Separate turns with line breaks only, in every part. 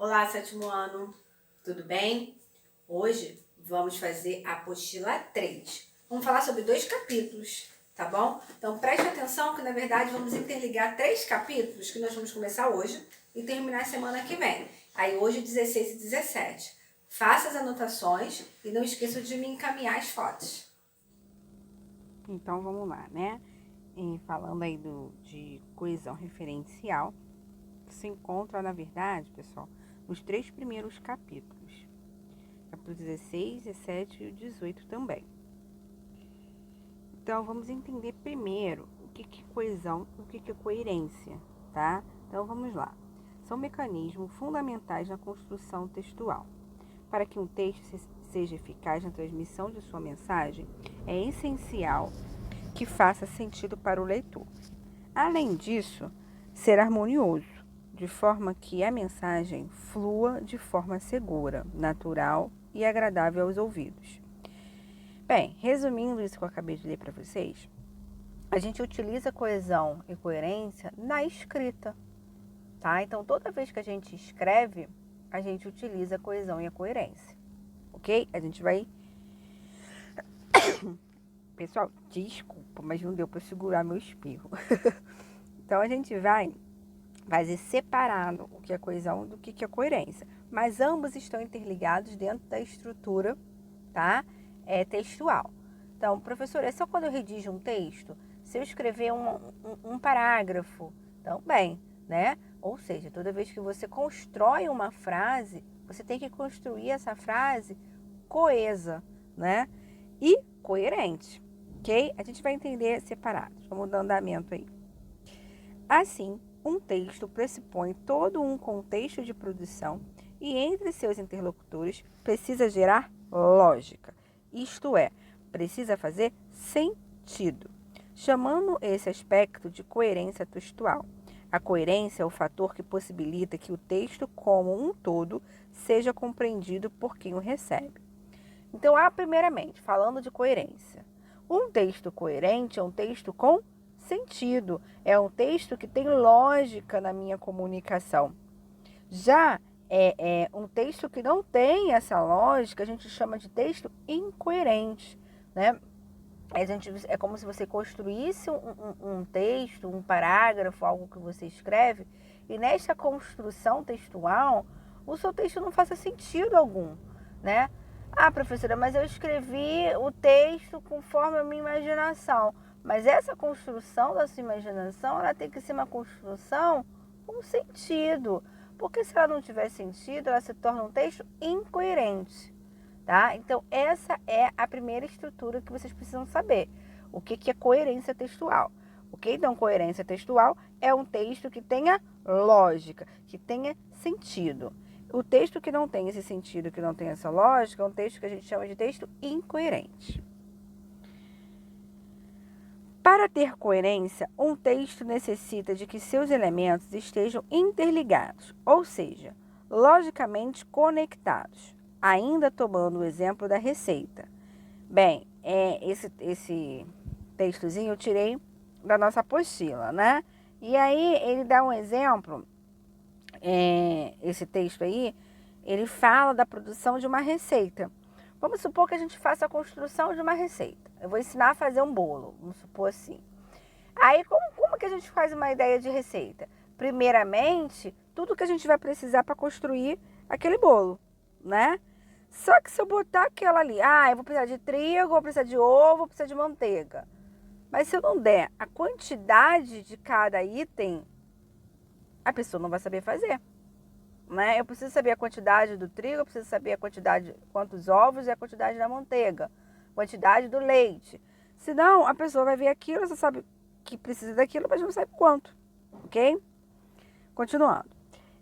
Olá, sétimo ano, tudo bem? Hoje vamos fazer a apostila 3. Vamos falar sobre 2 capítulos, tá bom? Então preste atenção que na verdade vamos interligar 3 capítulos que nós vamos começar hoje e terminar semana que vem. Aí hoje 16 e 17. Faça as anotações e não esqueça de me encaminhar as fotos.
Então vamos lá, né? Falando aí de coesão referencial, se encontra, na verdade, pessoal, nos 3 primeiros capítulos. Capítulo 16, 17 e o 18 também. Então vamos entender primeiro o que é coesão e o que é coerência, tá? Então vamos lá. São mecanismos fundamentais na construção textual. Para que um texto seja eficaz na transmissão de sua mensagem, é essencial que faça sentido para o leitor. Além disso, ser harmonioso, de forma que a mensagem flua de forma segura, natural e agradável aos ouvidos. Bem, resumindo isso que eu acabei de ler para vocês, a gente utiliza coesão e coerência na escrita, tá? Então, toda vez que a gente escreve, a gente utiliza a coesão e a coerência, ok? A gente vai... Pessoal, desculpa, mas não deu para segurar meu espirro. Então, a gente vai fazer separado o que é coesão do que é coerência. Mas ambos estão interligados dentro da estrutura, tá? Textual. Então, professor, é só quando eu redijo um texto? Se eu escrever um parágrafo, também, né? Ou seja, toda vez que você constrói uma frase, você tem que construir essa frase coesa, né? E coerente, ok? A gente vai entender separados. Vamos dar andamento aí. Assim, um texto pressupõe todo um contexto de produção e entre seus interlocutores precisa gerar lógica, isto é, precisa fazer sentido, chamando esse aspecto de coerência textual. A coerência é o fator que possibilita que o texto como um todo seja compreendido por quem o recebe. Então, primeiramente, falando de coerência. Um texto coerente é um texto com sentido, é um texto que tem lógica na minha comunicação. Já um texto que não tem essa lógica, a gente chama de texto incoerente, né? É como se você construísse um texto, um parágrafo, algo que você escreve, e nesta construção textual, o seu texto não faça sentido algum, né? Ah, professora, mas eu escrevi o texto conforme a minha imaginação. Mas essa construção da sua imaginação, ela tem que ser uma construção com sentido. Porque se ela não tiver sentido, ela se torna um texto incoerente, tá? Então, essa é a primeira estrutura que vocês precisam saber. O que é coerência textual? Ok? Então, coerência textual é um texto que tenha lógica, que tenha sentido. O texto que não tem esse sentido, que não tem essa lógica, é um texto que a gente chama de texto incoerente. Para ter coerência, um texto necessita de que seus elementos estejam interligados, ou seja, logicamente conectados. Ainda tomando o exemplo da receita. Bem, esse textozinho eu tirei da nossa apostila, né? E aí ele dá um exemplo, esse texto aí, ele fala da produção de uma receita. Vamos supor que a gente faça a construção de uma receita. Eu vou ensinar a fazer um bolo, vamos supor assim. Aí, como que a gente faz uma ideia de receita? Primeiramente, tudo que a gente vai precisar para construir aquele bolo, né? Só que se eu botar aquela ali, eu vou precisar de trigo, vou precisar de ovo, vou precisar de manteiga. Mas se eu não der a quantidade de cada item, a pessoa não vai saber fazer, né? Eu preciso saber a quantidade do trigo, eu preciso saber a quantidade, quantos ovos e a quantidade da manteiga, quantidade do leite. Senão, a pessoa vai ver aquilo, só sabe que precisa daquilo, mas não sabe quanto, ok? Continuando.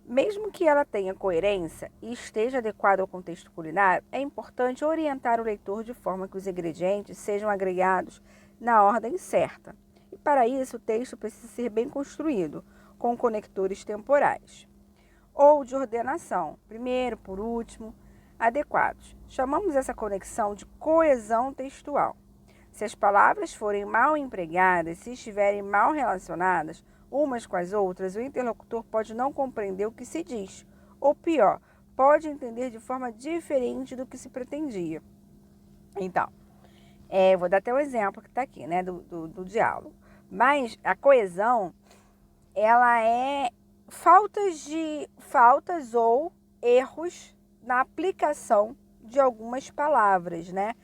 Mesmo que ela tenha coerência e esteja adequada ao contexto culinário, é importante orientar o leitor de forma que os ingredientes sejam agregados na ordem certa. E para isso, o texto precisa ser bem construído, com conectores temporais ou de ordenação, primeiro, por último, adequados. Chamamos essa conexão de coesão textual. Se as palavras forem mal empregadas, se estiverem mal relacionadas umas com as outras, o interlocutor pode não compreender o que se diz ou pior, pode entender de forma diferente do que se pretendia. Então, vou dar até um exemplo que está aqui, né, do diálogo. Mas a coesão, ela é faltas ou erros na aplicação de algumas palavras, né?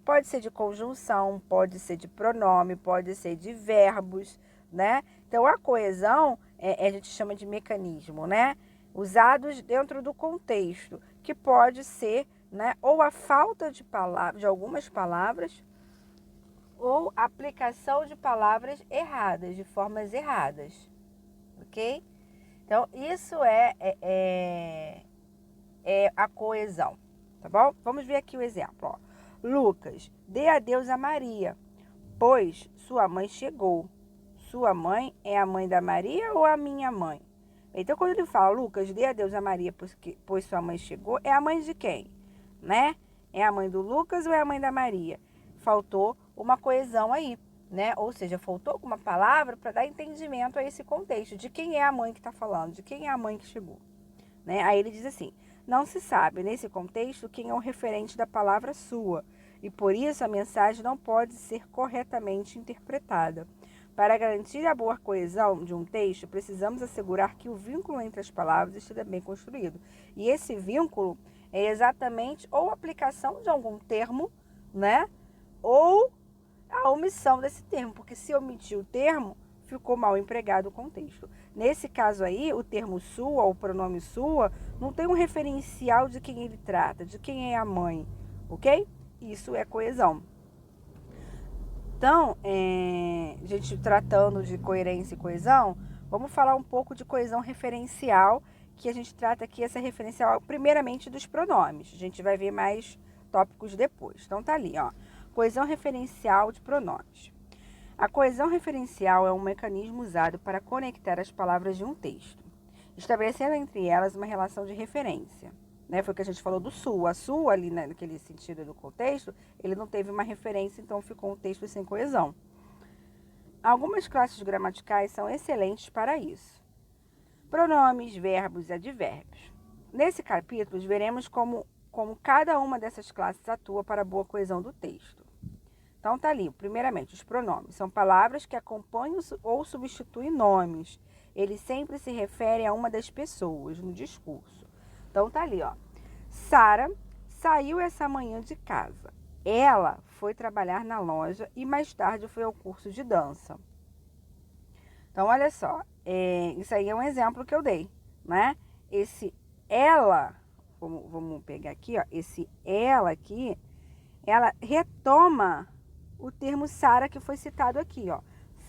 Pode ser de conjunção, pode ser de pronome, pode ser de verbos, né? Então, a coesão, a gente chama de mecanismo, né? Usados dentro do contexto, que pode ser, né, ou a falta de algumas palavras, ou aplicação de palavras erradas, de formas erradas, ok? Então, isso é a coesão, tá bom? Vamos ver aqui o exemplo, ó. Lucas, dê adeus a Maria, pois sua mãe chegou. Sua mãe é a mãe da Maria ou a minha mãe? Então, quando ele fala, Lucas, dê adeus a Maria, pois sua mãe chegou, é a mãe de quem? Né? É a mãe do Lucas ou é a mãe da Maria? Faltou uma coesão aí, né? Ou seja, faltou alguma palavra para dar entendimento a esse contexto, de quem é a mãe que está falando, de quem é a mãe que chegou. Né? Aí ele diz assim, não se sabe, nesse contexto, quem é o referente da palavra sua, e por isso a mensagem não pode ser corretamente interpretada. Para garantir a boa coesão de um texto, precisamos assegurar que o vínculo entre as palavras esteja bem construído. E esse vínculo é exatamente ou a aplicação de algum termo, né? Ou a omissão desse termo, porque se omitir o termo, ficou mal empregado o contexto. Nesse caso aí, o termo sua, ou o pronome sua, não tem um referencial de quem ele trata, de quem é a mãe, ok? Isso é coesão. Então, gente tratando de coerência e coesão, vamos falar um pouco de coesão referencial, que a gente trata aqui, essa referencial, primeiramente dos pronomes. A gente vai ver mais tópicos depois. Então, tá ali, ó. Coesão referencial de pronomes. A coesão referencial é um mecanismo usado para conectar as palavras de um texto, estabelecendo entre elas uma relação de referência. Né? Foi o que a gente falou do sua. A sua, ali naquele sentido do contexto, ele não teve uma referência, então ficou um texto sem coesão. Algumas classes gramaticais são excelentes para isso. Pronomes, verbos e advérbios. Nesse capítulo, veremos como cada uma dessas classes atua para a boa coesão do texto. Então, tá ali, primeiramente, os pronomes. São palavras que acompanham ou substituem nomes. Eles sempre se referem a uma das pessoas no discurso. Então, tá ali, ó. Sara saiu essa manhã de casa. Ela foi trabalhar na loja e mais tarde foi ao curso de dança. Então, olha só. Isso aí é um exemplo que eu dei, né? Esse ela, vamos pegar aqui, ó. Esse ela aqui, ela retoma o termo Sara que foi citado aqui, ó.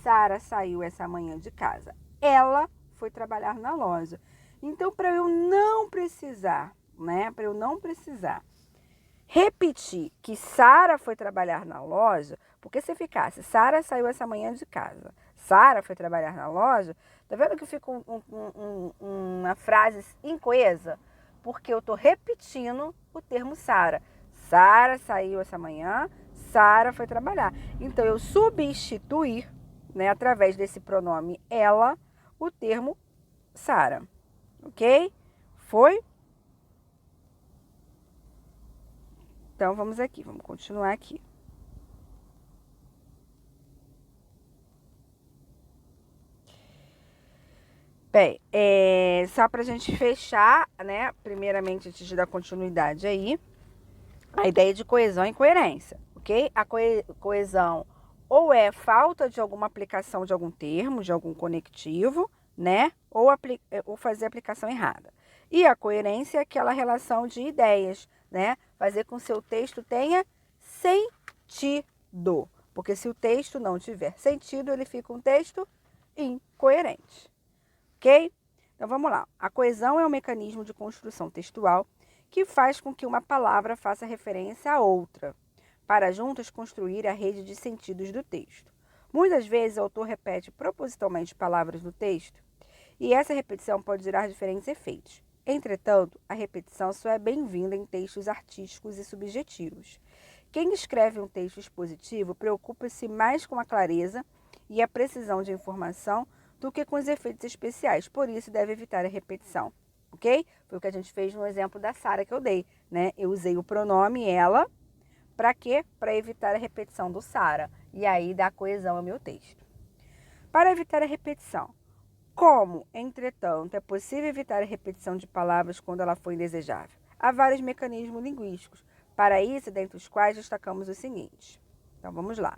Sara saiu essa manhã de casa. Ela foi trabalhar na loja. Então, para eu não precisar, né? Para eu não precisar repetir que Sara foi trabalhar na loja, porque se ficasse Sara saiu essa manhã de casa, Sara foi trabalhar na loja, tá vendo que fica uma frase incoesa? Porque eu tô repetindo o termo Sara. Sara saiu essa manhã, Sara foi trabalhar. Então, eu substituir, né, através desse pronome ela, o termo Sara. Ok? Foi? Então, vamos aqui, vamos continuar aqui. Bem, só para a gente fechar, né, primeiramente, antes de dar continuidade aí, a ideia de coesão e coerência, ok? A coesão ou é falta de alguma aplicação de algum termo, de algum conectivo, né? Ou fazer a aplicação errada. E a coerência é aquela relação de ideias, né? Fazer com que o seu texto tenha sentido. Porque se o texto não tiver sentido, ele fica um texto incoerente. Ok? Então vamos lá. A coesão é um mecanismo de construção textual que faz com que uma palavra faça referência a outra, para juntas construir a rede de sentidos do texto. Muitas vezes o autor repete propositalmente palavras no texto, e essa repetição pode gerar diferentes efeitos. Entretanto, a repetição só é bem-vinda em textos artísticos e subjetivos. Quem escreve um texto expositivo preocupa-se mais com a clareza e a precisão de informação do que com os efeitos especiais, por isso deve evitar a repetição. ok? Foi o que a gente fez no exemplo da Sara que eu dei, né? Eu usei o pronome ela, para quê? Para evitar a repetição do Sara, e aí dar coesão ao meu texto. Para evitar a repetição, como, entretanto, é possível evitar a repetição de palavras quando ela for indesejável? Há vários mecanismos linguísticos. Para isso, dentre os quais destacamos os seguintes. Então, vamos lá.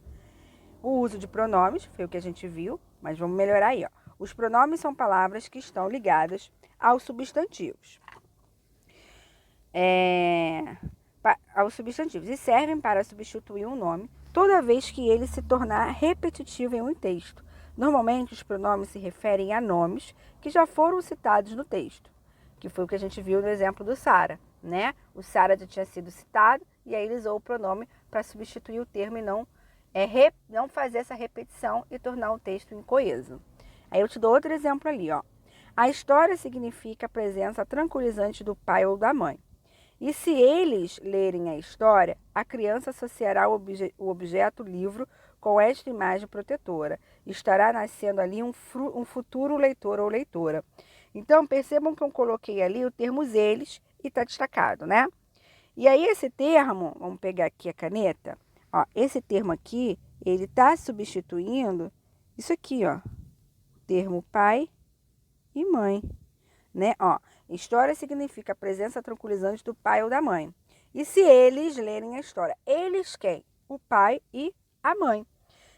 O uso de pronomes, foi o que a gente viu, mas vamos melhorar aí, ó. Os pronomes são palavras que estão ligadas aos substantivos. Aos substantivos e servem para substituir um nome toda vez que ele se tornar repetitivo em um texto. Normalmente, os pronomes se referem a nomes que já foram citados no texto, que foi o que a gente viu no exemplo do Sara, né? O Sara já tinha sido citado e aí ele usou o pronome para substituir o termo e não fazer essa repetição e tornar o texto incoeso. Aí eu te dou outro exemplo ali, ó. A história significa a presença tranquilizante do pai ou da mãe. E se eles lerem a história, a criança associará o objeto livro com esta imagem protetora. Estará nascendo ali um futuro leitor ou leitora. Então, percebam que eu coloquei ali o termo eles e está destacado, né? E aí esse termo, vamos pegar aqui a caneta, ó, esse termo aqui, ele está substituindo isso aqui, ó, o termo pai e mãe, né? Ó, história significa a presença tranquilizante do pai ou da mãe. E se eles lerem a história? Eles quem? O pai e a mãe.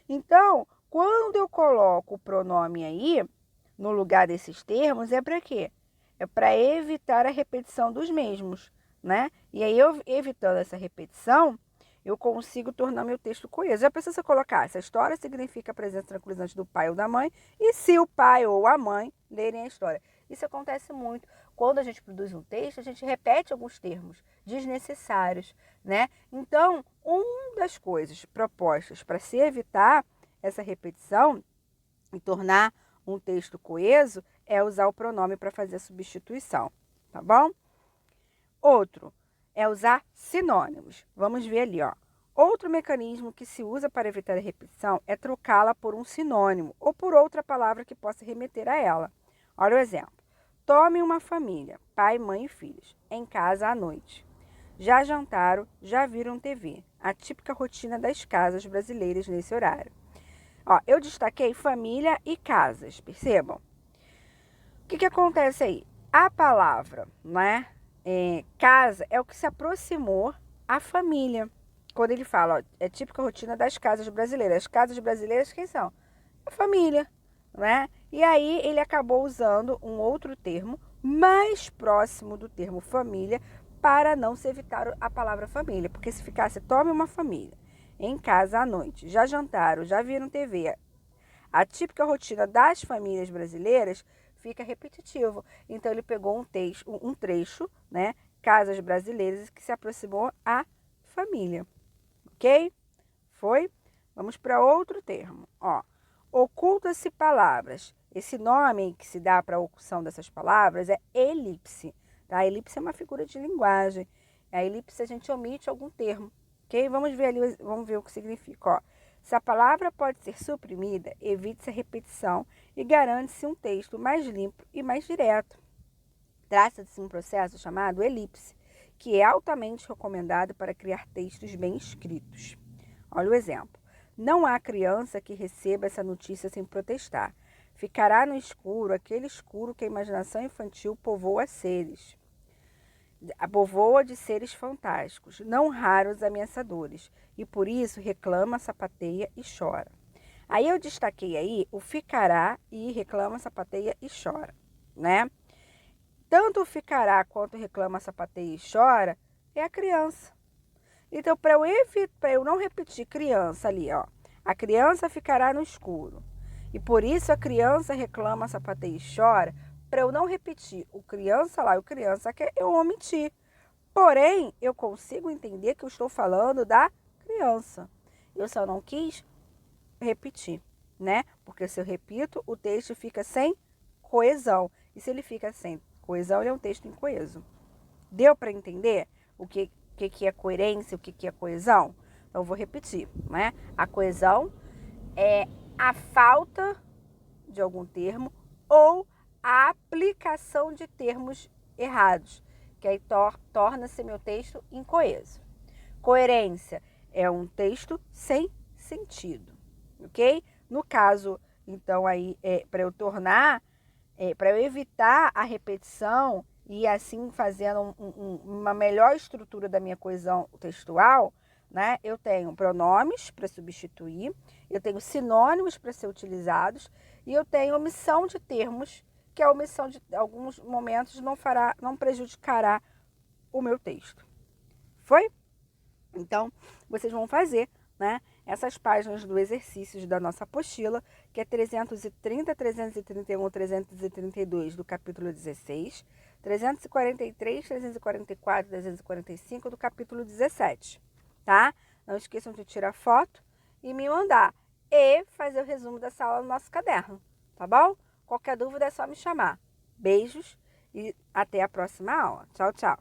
Então, quando eu coloco o pronome aí, no lugar desses termos, é para quê? É para evitar a repetição dos mesmos, né? E aí, eu evitando essa repetição, eu consigo tornar meu texto coeso. Já pensou se eu colocar essa história significa a presença tranquilizante do pai ou da mãe, e se o pai ou a mãe lerem a história? Isso acontece muito. Quando a gente produz um texto, a gente repete alguns termos desnecessários, né? Então, uma das coisas propostas para se evitar essa repetição e tornar um texto coeso é usar o pronome para fazer a substituição, tá bom? Outro é usar sinônimos. Vamos ver ali, ó. Outro mecanismo que se usa para evitar a repetição é trocá-la por um sinônimo ou por outra palavra que possa remeter a ela. Olha o exemplo. Tome uma família, pai, mãe e filhos, em casa à noite. Já jantaram, já viram TV. A típica rotina das casas brasileiras nesse horário. Ó, eu destaquei família e casas, percebam? O que acontece aí? A palavra, né, casa é o que se aproximou à família. Quando ele fala, ó, é típica rotina das casas brasileiras. As casas brasileiras quem são? A família, né? E aí ele acabou usando um outro termo mais próximo do termo família para não se evitar a palavra família. Porque se ficasse tome uma família em casa à noite, já jantaram, já viram TV, a típica rotina das famílias brasileiras fica repetitivo. Então ele pegou um trecho, né, casas brasileiras, que se aproximou à família. Ok? Foi? Vamos para outro termo. Ó, oculta-se palavras. Esse nome que se dá para a ocultação dessas palavras é elipse. Tá? A elipse é uma figura de linguagem. A elipse a gente omite algum termo. Ok? Vamos ver ali, vamos ver o que significa. Ó, se a palavra pode ser suprimida, evite-se a repetição e garante-se um texto mais limpo e mais direto. Trata-se de um processo chamado elipse, que é altamente recomendado para criar textos bem escritos. Olha o exemplo. Não há criança que receba essa notícia sem protestar. Ficará no escuro, aquele escuro que a imaginação infantil povoa de seres fantásticos, não raros ameaçadores, e por isso reclama, sapateia e chora. Aí eu destaquei aí o ficará e reclama, sapateia e chora, né? Tanto o ficará quanto reclama, sapateia e chora é a criança. Então, para eu não repetir criança ali, ó, a criança ficará no escuro. E por isso a criança reclama, sapateia e chora. Para eu não repetir o criança lá e o criança quer, eu omiti. Porém, eu consigo entender que eu estou falando da criança. Eu só não quis repetir, né? Porque se eu repito, o texto fica sem coesão. E se ele fica sem coesão, ele é um texto incoeso. Deu para entender o que é coerência, o que é coesão? Então, eu vou repetir, né? A coesão é a falta de algum termo ou a aplicação de termos errados, que aí torna-se meu texto incoeso. Coerência é um texto sem sentido, ok? No caso, então, aí, para eu tornar, para eu evitar a repetição e assim fazendo uma melhor estrutura da minha coesão textual, né? Eu tenho pronomes para substituir, eu tenho sinônimos para ser utilizados e eu tenho omissão de termos, que a omissão de alguns momentos não prejudicará o meu texto. Foi? Então, vocês vão fazer, né, essas páginas do exercícios da nossa apostila, que é 330, 331, 332 do capítulo 16, 343, 344, 345 do capítulo 17, tá? Não esqueçam de tirar foto e me mandar. E fazer o resumo dessa aula no nosso caderno, tá bom? Qualquer dúvida é só me chamar. Beijos e até a próxima aula. Tchau, tchau.